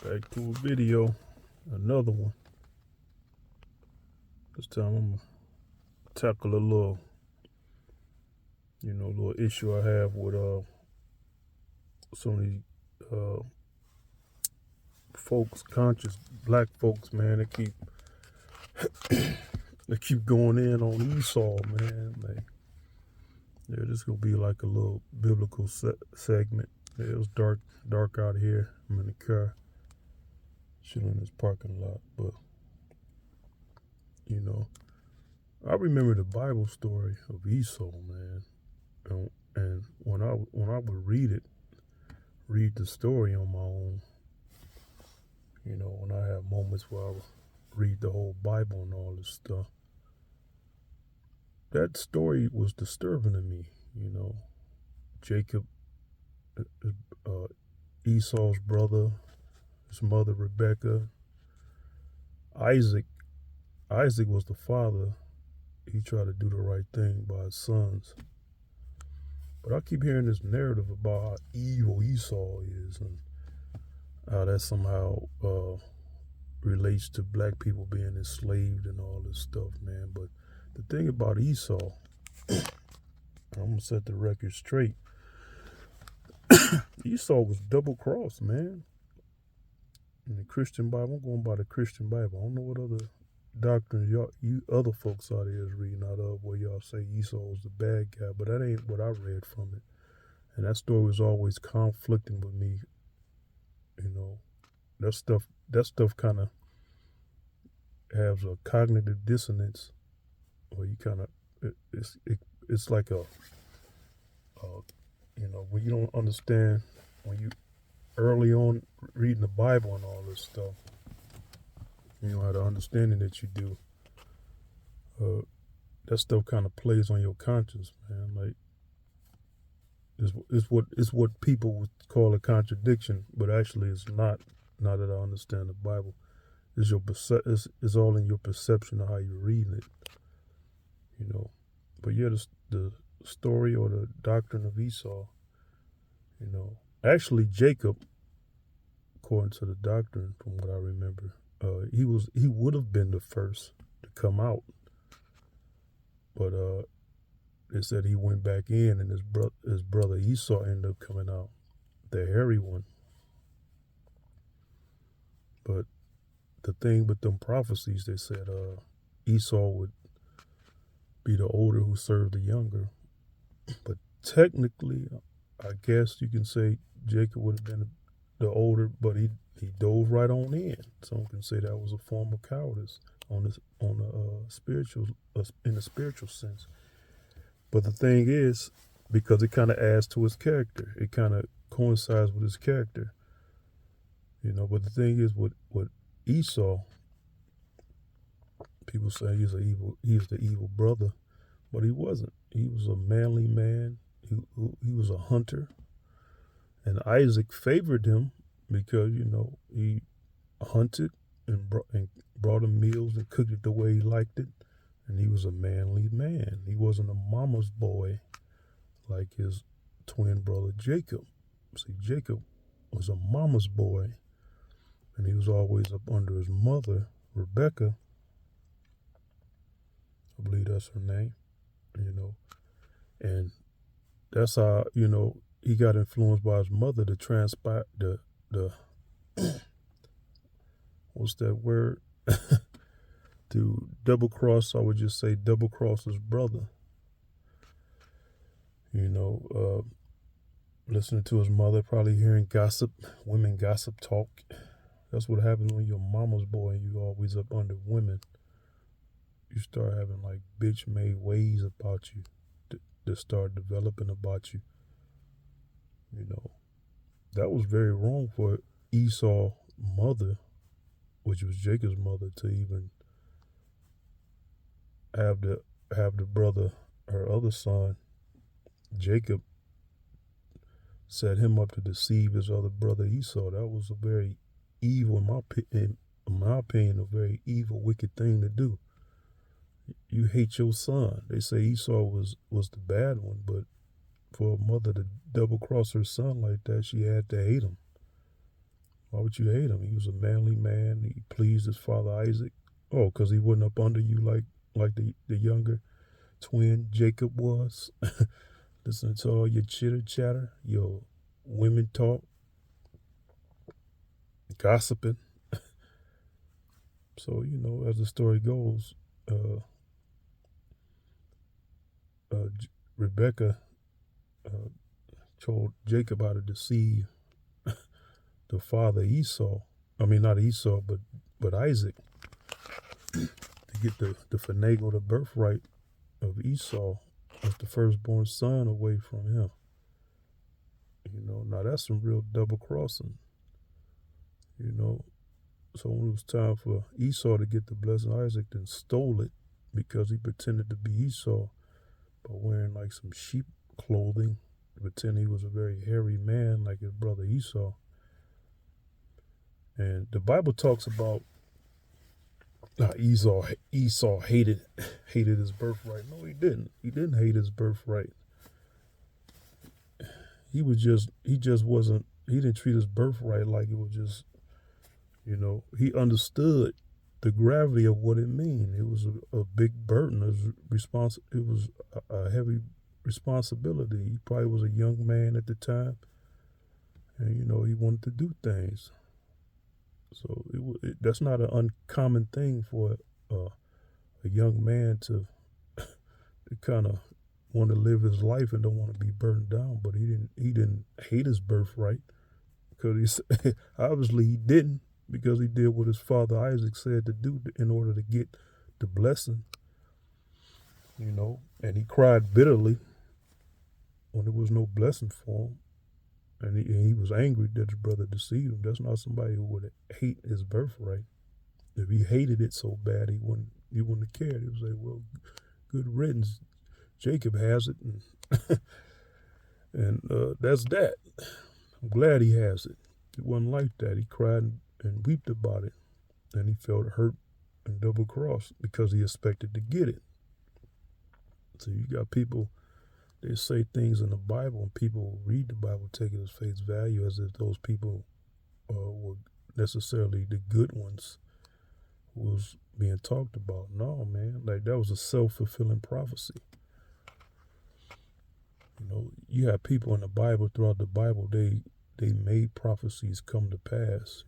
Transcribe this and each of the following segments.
Back to a video, another one. This time I'm gonna tackle a little issue I have with some of these uh folks, conscious black folks, man. They keep going in on Esau, man. Yeah, this gonna be like a little biblical segment. Yeah, it was dark out here. I'm in the car, chilling in this parking lot, but you know, I remember the Bible story of Esau, man. And when I would read the story on my own, when I have moments where I would read the whole Bible and all this stuff, that story was disturbing to me. Jacob, uh, Esau's brother, his mother Rebecca, Isaac. Isaac was the father. He tried to do the right thing by his sons. But I keep hearing this narrative about how evil Esau is and how that somehow relates to black people being enslaved and all this stuff, man. But the thing about Esau, I'm going to set the record straight. Esau was double crossed, man. In the Christian Bible, I'm going by the Christian Bible. I don't know what other doctrines you other folks out there is reading out of where y'all say Esau was the bad guy, but that ain't what I read from it. And that story was always conflicting with me. That stuff kind of has a cognitive dissonance, where you kind of it's like when you don't understand, when you early on reading the Bible and all this stuff, how the understanding that you do, that stuff kind of plays on your conscience, man. Like it's what people would call a contradiction, but actually it's not. Now that I understand the Bible, it's all in your perception of how you're reading it, But yeah, the story or the doctrine of Esau, actually Jacob, according to the doctrine, from what I remember, he would have been the first to come out, but they said he went back in, and his brother Esau ended up coming out, the hairy one. But the thing with them prophecies, they said Esau would be the older who served the younger. But technically, I guess you can say Jacob would have been the older, but he dove right on in. Some can say that was a form of cowardice in a spiritual sense. But the thing is, because it kind of adds to his character, it kind of coincides with his character. But the thing is, with Esau, people say he's the evil brother, but he wasn't. He was a manly man. He was a hunter, and Isaac favored him because he hunted and brought him meals and cooked it the way he liked it, and he was a manly man. He wasn't a mama's boy like his twin brother Jacob. See, Jacob was a mama's boy, and he was always up under his mother, Rebecca. I believe that's her name, and that's how, he got influenced by his mother to transpire the what's that word? To double cross, I would just say double cross his brother. Listening to his mother, probably hearing women gossip talk. That's what happens when you're a mama's boy and you always up under women. You start having like bitch made ways about you that start developing about you. That was very wrong for Esau's mother, which was Jacob's mother, to even have the brother, her other son, Jacob, set him up to deceive his other brother Esau. That was a very evil, in my opinion, a very evil, wicked thing to do. You hate your son. They say Esau was the bad one, but for a mother to double cross her son like that, she had to hate him. Why would you hate him? He was a manly man. He pleased his father Isaac. Oh, because he wasn't up under you like the younger twin Jacob was. Listening to all your chitter chatter, your women talk, gossiping. So, as the story goes, uh, Rebecca uh, told Jacob how to deceive the father Esau. I mean, not Esau, but Isaac, to get the finagle the birthright of Esau as the firstborn son away from him. Now that's some real double crossing. So when it was time for Esau to get the blessing, Isaac then stole it because he pretended to be Esau by wearing like some sheep clothing, pretending he was a very hairy man like his brother Esau. And the Bible talks about Esau hated his birthright. No, he didn't. He didn't hate his birthright. He didn't treat his birthright like it was just, he understood the gravity of what it means. It was a big burden. It was a heavy responsibility. He probably was a young man at the time, and he wanted to do things. So that's not an uncommon thing for a young man to kind of want to live his life and don't want to be burdened down. But he didn't hate his birthright, because obviously he didn't, because he did what his father Isaac said to do in order to get the blessing. And he cried bitterly when there was no blessing for him. And he was angry that his brother deceived him. That's not somebody who would hate his birthright. If he hated it so bad, he wouldn't have cared. He would say, well, good riddance. Jacob has it, and that's that. I'm glad he has it. It wasn't like that. He cried and wept about it, and he felt hurt and double-crossed because he expected to get it. So you got people, they say things in the Bible, and people read the Bible, take it as face value, as if those people were necessarily the good ones who was being talked about. No, man, like that was a self-fulfilling prophecy. You have people in the Bible, throughout the Bible, they made prophecies come to pass.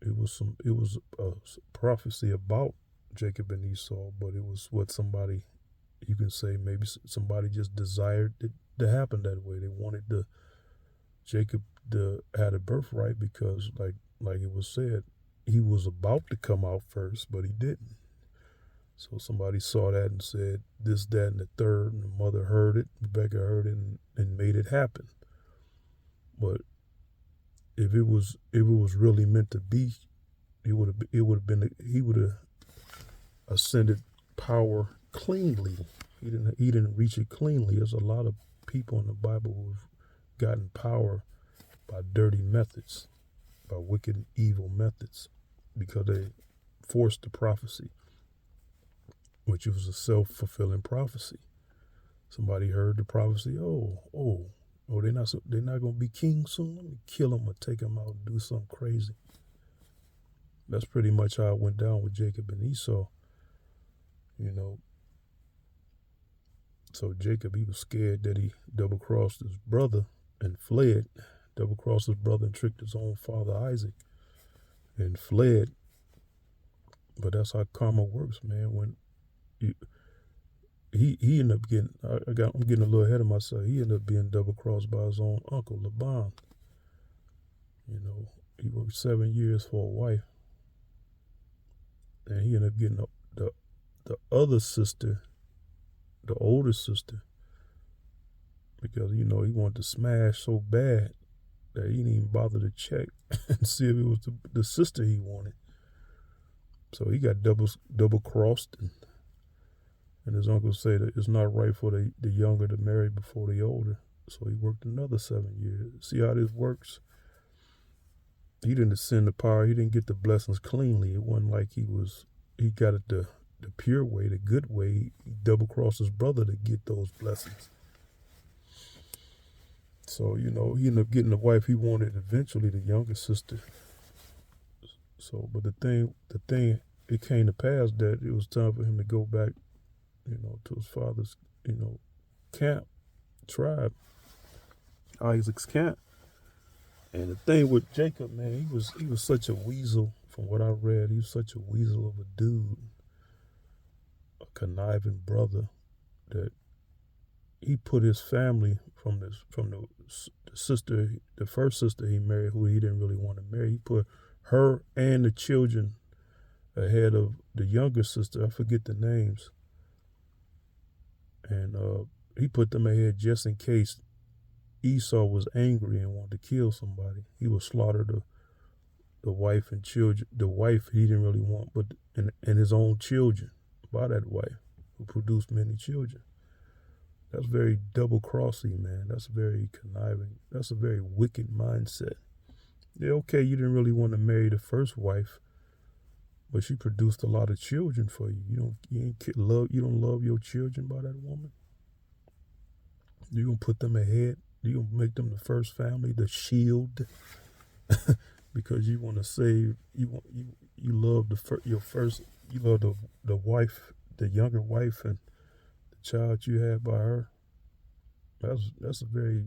It was a prophecy about Jacob and Esau, but it was what somebody, you can say maybe somebody just desired it to happen that way. They wanted Jacob to have a birthright because, like it was said, he was about to come out first, but he didn't. So somebody saw that and said this, that, and the third, and the mother heard it, Rebecca heard it, and made it happen. But if it was really meant to be, he would have ascended power cleanly. He didn't reach it cleanly. There's a lot of people in the Bible who've gotten power by dirty methods, by wicked and evil methods, because they forced the prophecy, which was a self-fulfilling prophecy. Somebody heard the prophecy. They're not gonna be king soon. Let me kill them or take them out and do something crazy. That's pretty much how it went down with Jacob and Esau. So Jacob, he was scared that he double-crossed his brother and fled. Double-crossed his brother and tricked his own father Isaac and fled. But that's how karma works, man. When he ended up getting, I'm getting a little ahead of myself. He ended up being double-crossed by his own uncle, Laban. He worked 7 years for a wife. And he ended up getting the other sister, the older sister, because, he wanted to smash so bad that he didn't even bother to check and see if it was the sister he wanted. So he got double-crossed, and his uncle said that it's not right for the younger to marry before the older. So he worked another 7 years. See how this works? He didn't ascend the power. He didn't get the blessings cleanly. It wasn't like he got it the pure way, the good way. He double-crossed his brother to get those blessings. So, he ended up getting the wife he wanted eventually, the younger sister. So, but the thing, it came to pass that it was time for him to go back, to his father's, camp, tribe, Isaac's camp. And the thing with Jacob, man, he was such a weasel. From what I read, he was such a weasel of a dude, a conniving brother, that he put his family the sister, the first sister he married, who he didn't really want to marry. He put her and the children ahead of the younger sister. I forget the names, and he put them ahead just in case Esau was angry and wanted to kill somebody. He would slaughter the wife and children. The wife he didn't really want, but and his own children by that wife, who produced many children. That's very double crossing, man. That's very conniving. That's a very wicked mindset. Yeah, okay, you didn't really want to marry the first wife, but she produced a lot of children for you. You don't love your children by that woman. You gonna put them ahead. You gonna make them the first family, the shield, because you want to save. You love your first. You love the wife, the younger wife, and the child you had by her. That's a very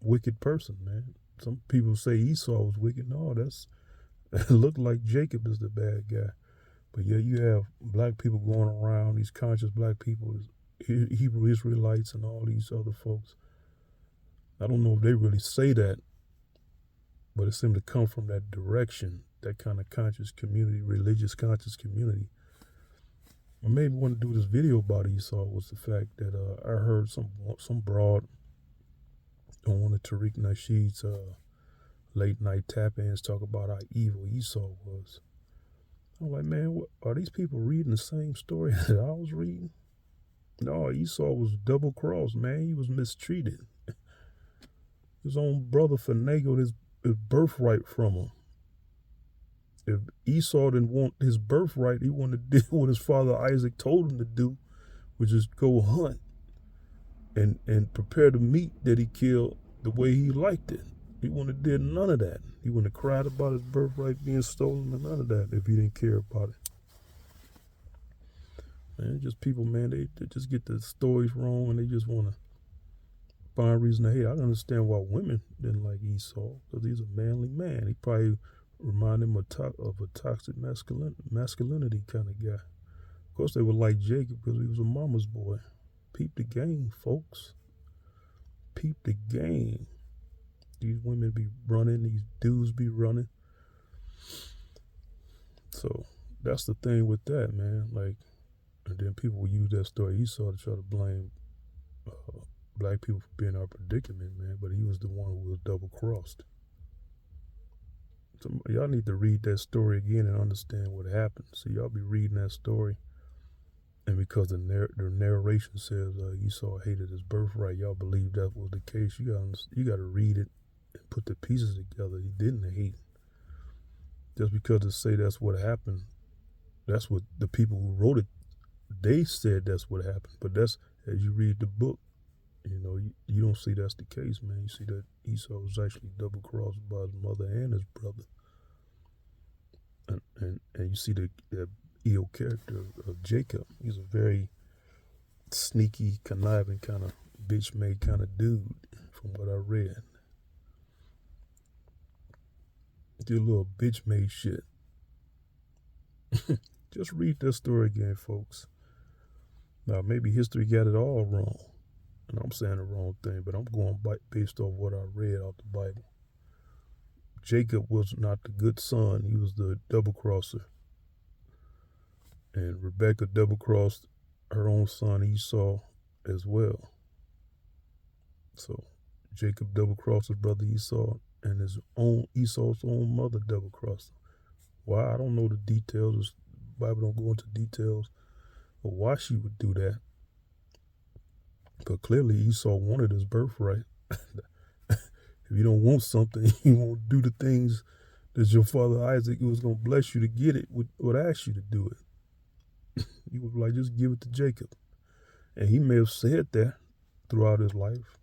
wicked person, man. Some people say Esau was wicked. No, it looked like Jacob is the bad guy. But yeah, you have black people going around, these conscious black people, Hebrew Israelites and all these other folks. I don't know if they really say that, but it seemed to come from that direction, that kind of conscious community, religious conscious community. What made me want to do this video about Esau was the fact that I heard some broad on one of Tariq Nasheed's late night tap-ins talk about how evil Esau was. I'm like, man, are these people reading the same story that I was reading? No, Esau was double-crossed, man. He was mistreated. His own brother finagled his birthright from him. If Esau didn't want his birthright, he wanted to do what his father Isaac told him to do, which is go hunt and prepare the meat that he killed the way he liked it. He wouldn't have did none of that. He wouldn't have cried about his birthright being stolen or none of that if he didn't care about it. Man, just people, man, they just get the stories wrong and they just want to find a reason to hate. I understand why women didn't like Esau, because he's a manly man. He probably reminded him of a toxic masculinity kind of guy. Of course, they would like Jacob because he was a mama's boy. Peep the game, folks. Peep the game. These women be running, these dudes be running. So that's the thing with that, man. Like, and then people will use that story Esau to try to blame black people for being in our predicament, man. But he was the one who was double crossed. So y'all need to read that story again and understand what happened. So y'all be reading that story, and because the narration says Esau hated his birthright, y'all believe that was the case. You got to read it and put the pieces together. He didn't hate. Just because it say that's what happened, that's what the people who wrote it, they said that's what happened. But that's, as you read the book, you don't see that's the case, man. You see that Esau was actually double crossed by his mother and his brother. And you see the ill character of Jacob. He's a very sneaky, conniving kind of bitch-made kind of dude, from what I read. Do a little bitch-made shit. Just read that story again, folks. Now, maybe history got it all wrong, and I'm saying the wrong thing, but I'm going based off what I read out the Bible. Jacob was not the good son. He was the double-crosser. And Rebecca double-crossed her own son Esau as well. So Jacob double-crossed his brother Esau, and Esau's own mother double-crossed him. Why? I don't know the details. The Bible don't go into details of why she would do that. But clearly Esau wanted his birthright. If you don't want something, you won't do the things that your father Isaac, who was going to bless you to get it, would ask you to do it. He would like, just give it to Jacob. And he may have said that throughout his life.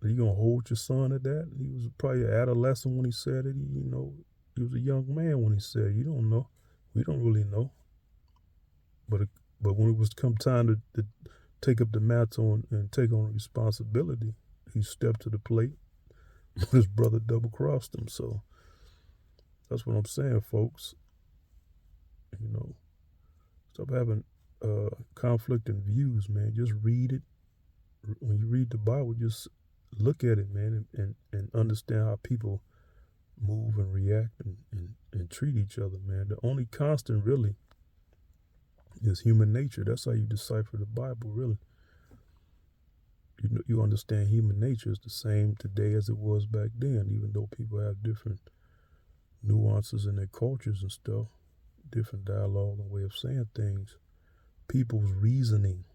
Are you gonna hold your son at that? He was probably an adolescent when he said it. He was a young man when he said it. You don't know. We don't really know. But when it was come time to take up the mantle and take on responsibility, he stepped to the plate. But his brother double crossed him. So that's what I'm saying, folks. Stop having conflicting views, man. Just read it. When you read the Bible, just look at it, man, and understand how people move and react and treat each other, man. The only constant, really, is human nature. That's how you decipher the Bible, really. You understand human nature is the same today as it was back then, even though people have different nuances in their cultures and stuff, different dialogue and way of saying things. People's reasoning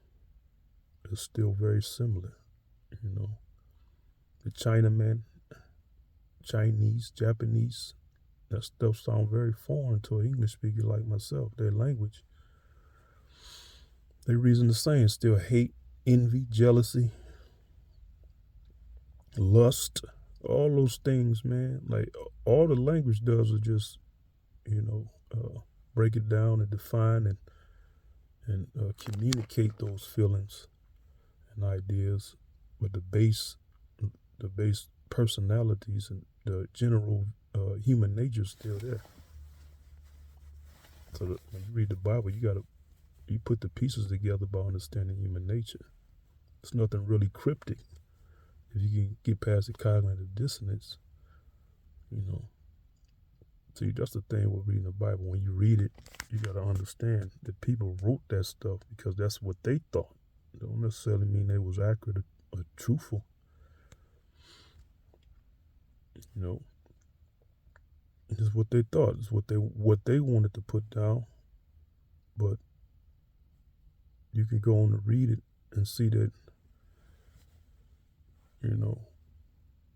is still very similar. The Chinaman, Chinese, Japanese, that stuff sounds very foreign to an English speaker like myself. Their language, they reason the same. Still hate, envy, jealousy, lust, all those things, man. Like, all the language does is just, break it down and define and communicate those feelings and ideas. But the base personalities and the general human nature is still there. So when you read the Bible, you put the pieces together by understanding human nature. It's nothing really cryptic. If you can get past the cognitive dissonance, See, that's the thing with reading the Bible. When you read it, you got to understand that people wrote that stuff because that's what they thought. It don't necessarily mean they was accurate or truthful. It's what they thought. It's what they wanted to put down. But you can go on to read it and see that,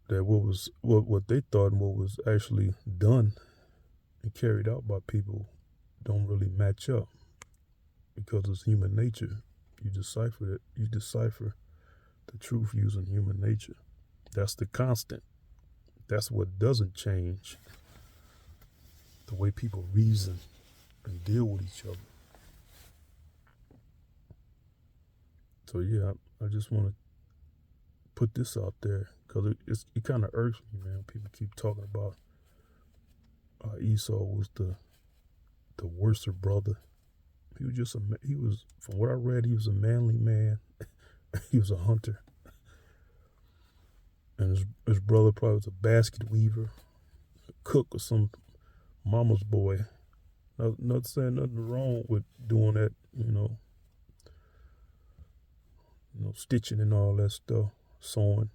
that what they thought and what was actually done and carried out by people don't really match up, because it's human nature. You decipher it. You decipher the truth using human nature. That's the constant. That's what doesn't change. The way people reason and deal with each other. So yeah, I just want to put this out there because it kind of irks me, man. People keep talking about Esau was the worser brother. He was, from what I read, he was a manly man. He was a hunter. And his brother probably was a basket weaver, a cook, or some mama's boy. Not saying nothing wrong with doing that, stitching and all that stuff, sewing.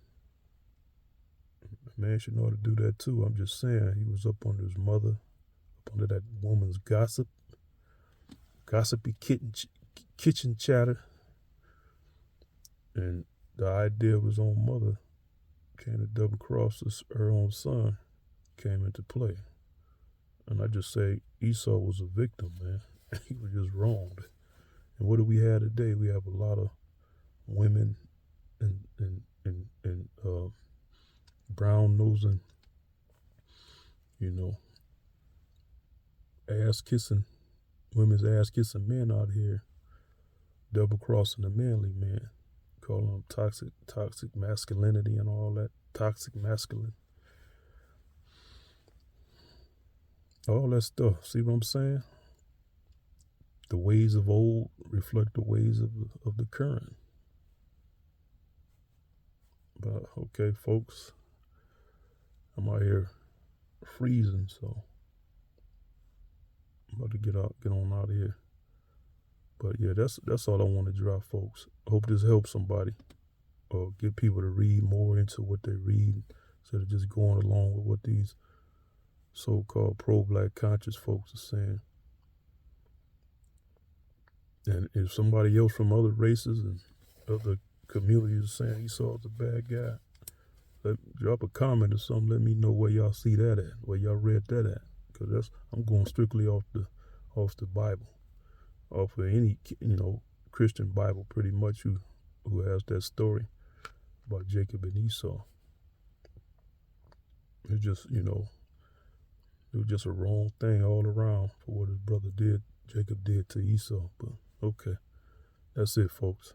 A man should know how to do that too. I'm just saying, he was up under his mother, up under that woman's gossipy kitchen chatter. And the idea of his own mother came to double cross her own son came into play. And I just say Esau was a victim, man. He was just wronged. And what do we have today? We have a lot of women and brown nosing, ass kissing, women's ass kissing men out here, double crossing the manly man, calling them toxic masculinity and all that, toxic masculine. All that stuff. See what I'm saying? The ways of old reflect the ways of the current. But okay, folks, I'm out here freezing, so I'm about to get on out of here. But yeah, that's all I want to drop, folks. I hope this helps somebody, or get people to read more into what they read instead of just going along with what these so-called pro-black conscious folks are saying. And if somebody else from other races and other communities is saying Esau's a bad guy, drop a comment or something. Let me know where y'all see that at, where y'all read that at, because I'm going strictly off the Bible, off of any Christian Bible, pretty much, who has that story. about Jacob and Esau. It's just, it was just a wrong thing all around for what his brother did, Jacob did to Esau. But okay, that's it, folks.